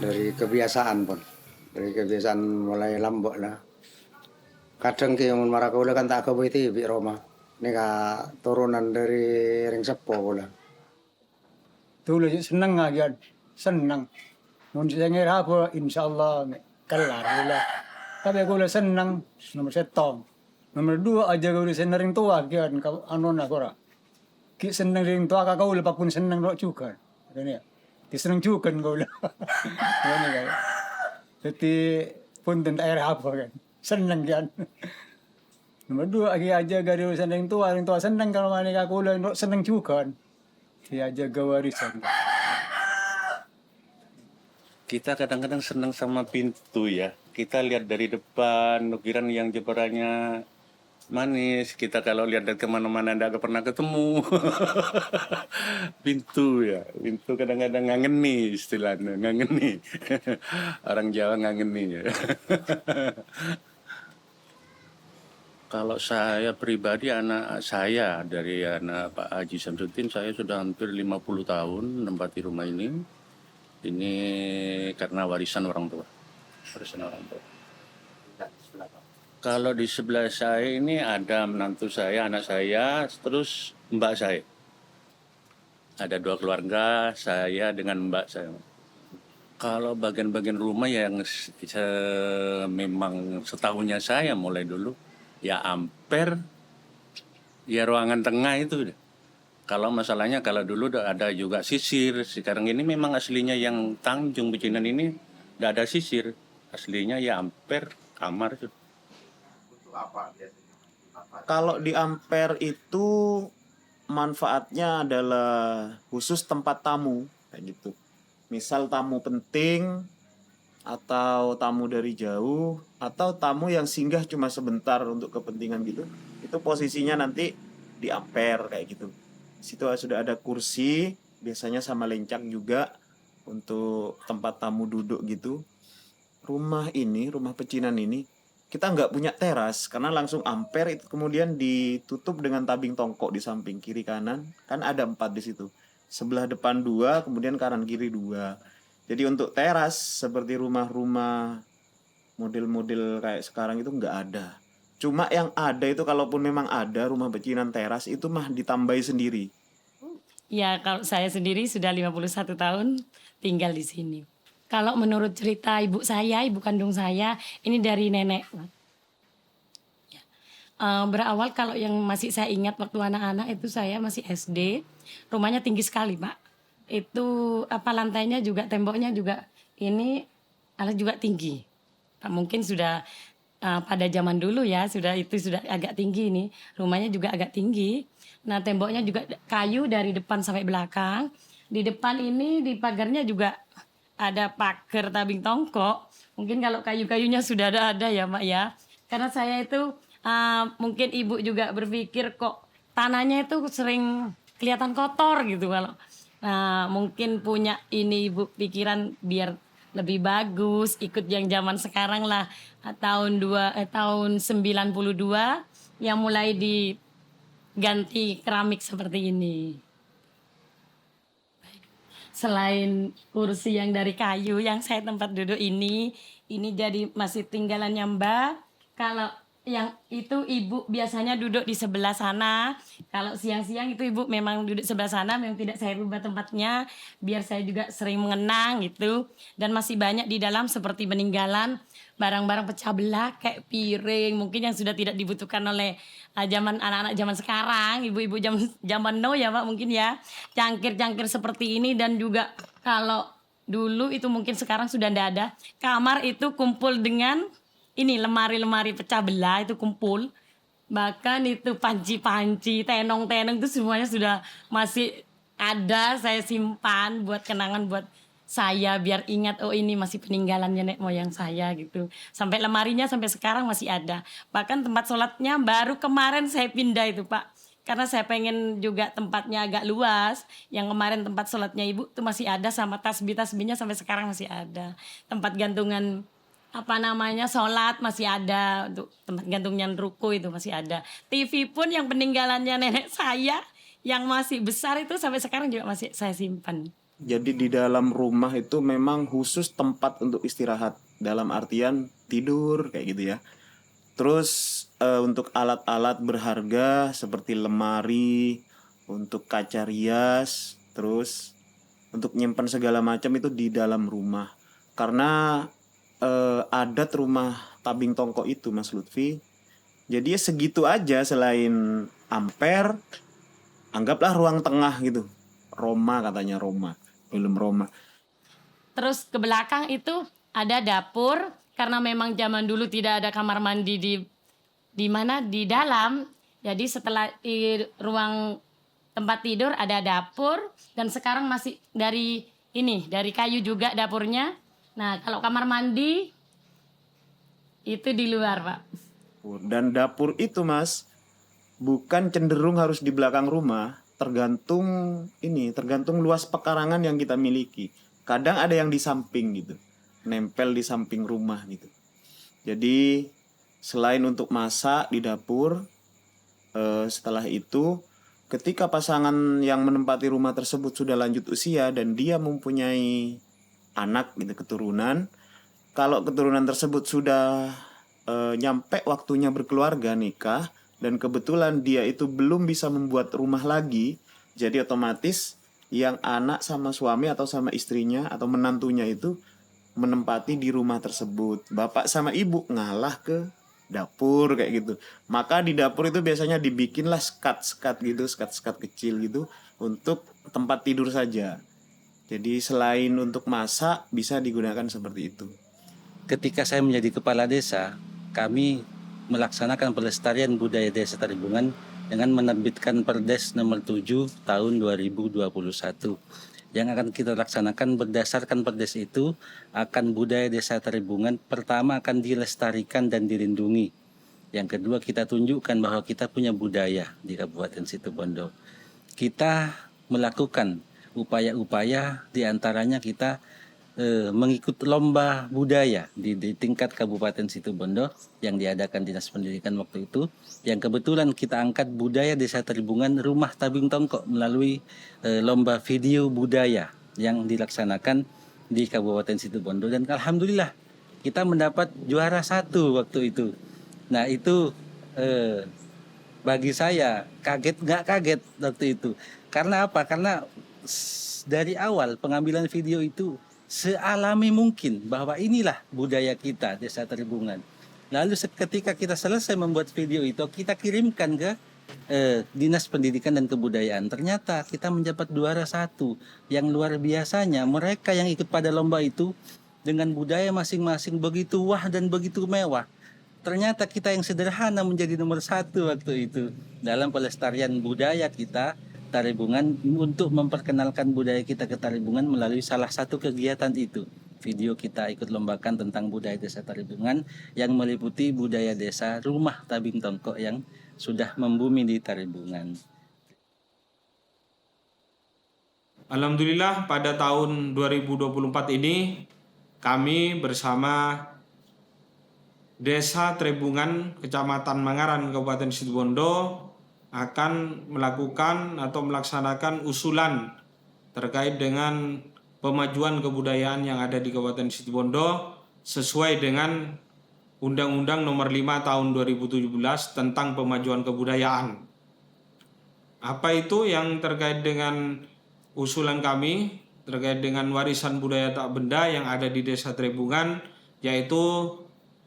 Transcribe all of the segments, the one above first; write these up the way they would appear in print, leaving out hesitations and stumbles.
Dari kebiasaan pun, dari kebiasaan mulai lambok lah. Kadang ki mun marakula kan tak kebuti bi Roma. Ini turunan dari ring sepo pula. Dulu seneng aja, seneng. Mun saya ngira apa, insyaallah kelar gula. Tapi aku udah seneng, nomor setong. Nomor dua aja aku udah seneng ring tua kian anu nak ora. Ki seneng ring tua kakak udah pun seneng dok juga. Ini ya. Ki seneng juga kau udah. Ini kan. Jadi pun tentang air apa kan. Seneng kan. Nomor dua lagi aja gari urusan ring tua seneng kalau mana aku udah seneng juga. Dia jaga warisan. Kita kadang-kadang senang sama pintu ya. Kita lihat dari depan, ukiran yang jebarannya manis. Kita kalau lihat dari kemana-mana tidak pernah ketemu. Pintu ya, pintu kadang-kadang ngangeni istilahnya, ngangeni. Orang Jawa ngangeni ya. Kalau saya pribadi, anak saya dari anak Pak Haji Samsudin, saya sudah hampir 50 tahun menempati rumah ini. Ini karena warisan orang tua. Warisan orang tua. Kalau di sebelah saya ini ada menantu saya, anak saya, terus mbak saya. Ada 2 keluarga, saya dengan mbak saya. Kalau bagian-bagian rumah yang memang setahunnya saya mulai dulu, ya amper, ya ruangan tengah itu. Kalau masalahnya kalau dulu ada juga sisir, sekarang ini memang aslinya yang Tanjung Pecinan ini tidak ada sisir, aslinya ya amper kamar itu. Kalau di Ampere itu manfaatnya adalah khusus tempat tamu kayak gitu. Misal tamu penting atau tamu dari jauh atau tamu yang singgah cuma sebentar untuk kepentingan gitu. Itu posisinya nanti di Ampere kayak gitu. Situ sudah ada kursi, biasanya sama lencang juga untuk tempat tamu duduk gitu. Rumah pecinan ini, kita nggak punya teras karena langsung Ampere itu kemudian ditutup dengan tabing tongkok di samping kiri kanan. Kan ada 4 di situ. Sebelah depan 2, kemudian kanan kiri 2. Jadi untuk teras seperti rumah-rumah model-model kayak sekarang itu nggak ada. Cuma yang ada itu kalaupun memang ada rumah pecinan teras itu mah ditambahi sendiri. Ya, kalau saya sendiri sudah 51 tahun tinggal di sini. Kalau menurut cerita ibu saya, ibu kandung saya, ini dari nenek. Ya. Berawal kalau yang masih saya ingat waktu anak-anak itu saya masih SD, rumahnya tinggi sekali, Pak. Itu lantainya juga, temboknya juga ini juga tinggi. Mungkin sudah pada zaman dulu ya sudah agak tinggi ini, rumahnya juga agak tinggi. Nah temboknya juga kayu dari depan sampai belakang. Di depan ini di pagarnya juga ada pagar tabing tongkok. Mungkin kalau kayu-kayunya sudah ada ya Mak ya. Karena saya itu mungkin ibu juga berpikir kok tanahnya itu sering kelihatan kotor gitu kalau. Nah mungkin punya ini ibu pikiran biar lebih bagus, ikut yang zaman sekarang lah tahun 92 yang mulai diganti keramik seperti ini. Selain kursi yang dari kayu yang saya tempat duduk ini jadi masih tinggalannya Mbak. Kalau yang itu ibu biasanya duduk di sebelah sana. Kalau siang-siang itu ibu memang duduk sebelah sana, memang tidak saya rubah tempatnya biar saya juga sering mengenang gitu. Dan masih banyak di dalam seperti peninggalan barang-barang pecah belah kayak piring mungkin yang sudah tidak dibutuhkan oleh zaman anak-anak zaman sekarang, ibu-ibu zaman now ya Pak mungkin ya. Cangkir-cangkir seperti ini dan juga kalau dulu itu mungkin sekarang sudah tidak ada. Kamar itu kumpul dengan ini lemari-lemari pecah belah itu kumpul. Bahkan itu panci-panci, tenong-tenong itu semuanya sudah masih ada saya simpan buat kenangan buat saya biar ingat oh ini masih peninggalan nenek moyang saya gitu. Sampai lemarinya sampai sekarang masih ada. Bahkan tempat sholatnya baru kemarin saya pindah itu Pak. Karena saya pengen juga tempatnya agak luas. Yang kemarin tempat sholatnya ibu itu masih ada sama tasbih-tasbihnya sampai sekarang masih ada. Tempat gantungan sholat masih ada, untuk tempat gantungnya ruko itu masih ada. TV pun yang peninggalannya nenek saya yang masih besar itu sampai sekarang juga masih saya simpan. Jadi di dalam rumah itu memang khusus tempat untuk istirahat, dalam artian tidur kayak gitu ya. Terus untuk alat-alat berharga seperti lemari, untuk kaca rias, terus untuk nyimpan segala macam itu di dalam rumah. Karena adat rumah tabing tongkok itu, Mas Lutfi, jadi ya segitu aja. Selain amper, anggaplah ruang tengah gitu. Roma katanya, Roma, film Roma. Terus ke belakang itu ada dapur karena memang zaman dulu tidak ada kamar mandi di mana di dalam. Jadi setelah di ruang tempat tidur ada dapur dan sekarang masih dari kayu juga dapurnya. Nah, kalau kamar mandi itu di luar, Pak. Dan dapur itu, Mas, bukan cenderung harus di belakang rumah, tergantung luas pekarangan yang kita miliki. Kadang ada yang di samping gitu, nempel di samping rumah gitu. Jadi selain untuk masak di dapur, setelah itu ketika pasangan yang menempati rumah tersebut sudah lanjut usia dan dia mempunyai anak gitu, keturunan, kalau keturunan tersebut sudah nyampe waktunya berkeluarga, nikah, dan kebetulan dia itu belum bisa membuat rumah lagi, jadi otomatis yang anak sama suami atau sama istrinya atau menantunya itu menempati di rumah tersebut. Bapak sama ibu ngalah ke dapur kayak gitu. Maka di dapur itu biasanya dibikinlah skat-skat gitu, skat-skat kecil gitu untuk tempat tidur saja. Jadi selain untuk masak bisa digunakan seperti itu. Ketika saya menjadi kepala desa, kami melaksanakan pelestarian budaya desa Taribungan dengan menerbitkan Perdes nomor 7 tahun 2021. Yang akan kita laksanakan berdasarkan Perdes itu akan budaya desa Taribungan pertama akan dilestarikan dan dilindungi. Yang kedua kita tunjukkan bahwa kita punya budaya di Kabupaten Situbondo. Kita melakukan upaya-upaya diantaranya kita mengikut lomba budaya di tingkat Kabupaten Situbondo yang diadakan Dinas Pendidikan waktu itu, yang kebetulan kita angkat budaya desa Taribungan rumah tabing tongkok melalui lomba video budaya yang dilaksanakan di Kabupaten Situbondo, dan alhamdulillah kita mendapat juara 1 waktu itu. Nah itu bagi saya nggak kaget waktu itu. Karena apa? Karena dari awal pengambilan video itu sealami mungkin bahwa inilah budaya kita desa Taribungan. Lalu ketika kita selesai membuat video itu, kita kirimkan ke Dinas Pendidikan dan Kebudayaan. Ternyata kita mendapat juara 1. Yang luar biasanya mereka yang ikut pada lomba itu dengan budaya masing-masing begitu wah dan begitu mewah. Ternyata kita yang sederhana menjadi nomor 1 waktu itu dalam pelestarian budaya kita Taribungan, untuk memperkenalkan budaya kita ke Taribungan melalui salah satu kegiatan itu. Video kita ikut lombakan tentang budaya desa Taribungan yang meliputi budaya desa rumah tabing tongkok yang sudah membumi di Taribungan. Alhamdulillah pada tahun 2024 ini kami bersama Desa Taribungan, Kecamatan Mangaran, Kabupaten Situbondo akan melakukan atau melaksanakan usulan terkait dengan pemajuan kebudayaan yang ada di Kabupaten Situbondo sesuai dengan Undang-Undang Nomor 5 Tahun 2017 tentang pemajuan kebudayaan. Apa itu yang terkait dengan usulan kami terkait dengan warisan budaya tak benda yang ada di Desa Taribungan, yaitu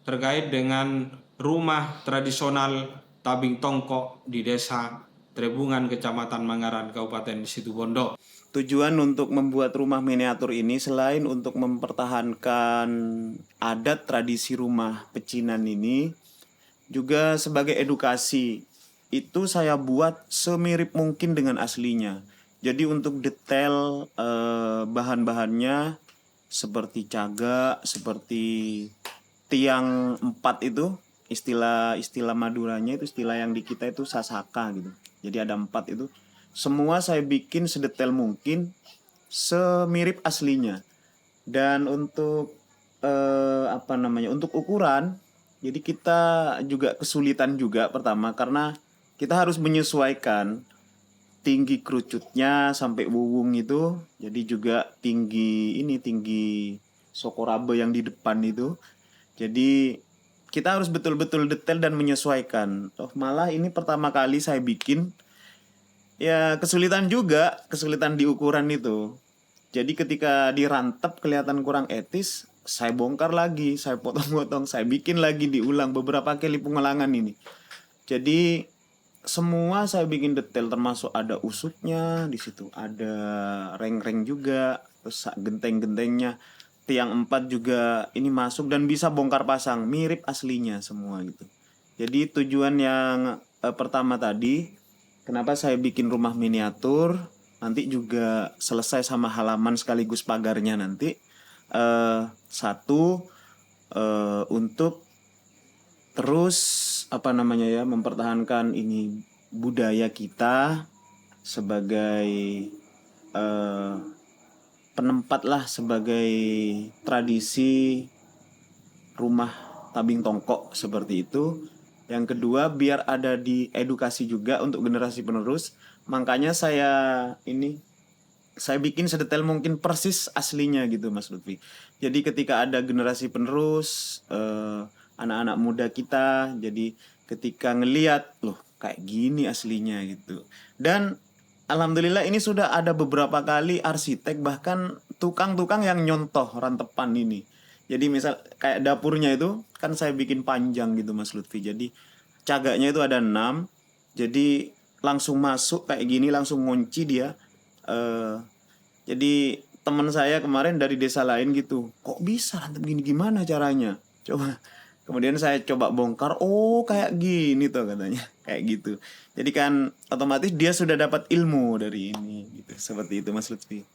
terkait dengan rumah tradisional tabing tongkok di Desa Taribungan, Kecamatan Mangaran, Kabupaten Situbondo. Tujuan untuk membuat rumah miniatur ini selain untuk mempertahankan adat tradisi rumah pecinan ini, juga sebagai edukasi. Itu saya buat semirip mungkin dengan aslinya. Jadi untuk detail bahan-bahannya seperti cagak, seperti tiang 4 itu, istilah Maduranya itu, istilah yang di kita itu sasaka gitu. Jadi ada 4 itu. Semua saya bikin sedetail mungkin, semirip aslinya. Dan untuk untuk ukuran, jadi kita juga kesulitan juga pertama karena kita harus menyesuaikan tinggi kerucutnya sampai wuwung itu, jadi juga tinggi sokorabe yang di depan itu. Jadi kita harus betul-betul detail dan menyesuaikan. Malah ini pertama kali saya bikin, ya kesulitan di ukuran itu. Jadi ketika dirantap kelihatan kurang etis, saya bongkar lagi, saya potong-potong, saya bikin lagi, diulang beberapa kali pengulangan ini. Jadi semua saya bikin detail, termasuk ada usutnya di situ, ada reng-reng juga, terus genteng-gentengnya, tiang 4 juga ini masuk dan bisa bongkar pasang, mirip aslinya semua gitu. Jadi tujuan yang pertama tadi, kenapa saya bikin rumah miniatur, nanti juga selesai sama halaman sekaligus pagarnya nanti. Satu, untuk terus mempertahankan ini budaya kita sebagai penempat lah, sebagai tradisi rumah tabing tongkok seperti itu. Yang kedua, biar ada di edukasi juga untuk generasi penerus. Makanya saya bikin sedetail mungkin persis aslinya gitu Mas Lutfi. Jadi ketika ada generasi penerus, anak-anak muda kita, jadi ketika ngelihat loh kayak gini aslinya gitu. Dan alhamdulillah ini sudah ada beberapa kali arsitek bahkan tukang-tukang yang nyontoh rantepan ini. Jadi misal kayak dapurnya itu kan saya bikin panjang gitu Mas Lutfi. Jadi cagaknya itu ada 6. Jadi langsung masuk kayak gini, langsung ngunci dia. Jadi teman saya kemarin dari desa lain gitu, kok bisa rantep gini, gimana caranya? Coba. Kemudian saya coba bongkar, oh kayak gini tuh katanya, kayak gitu. Jadi kan otomatis dia sudah dapat ilmu dari ini, gitu. Seperti itu Mas Lutfi.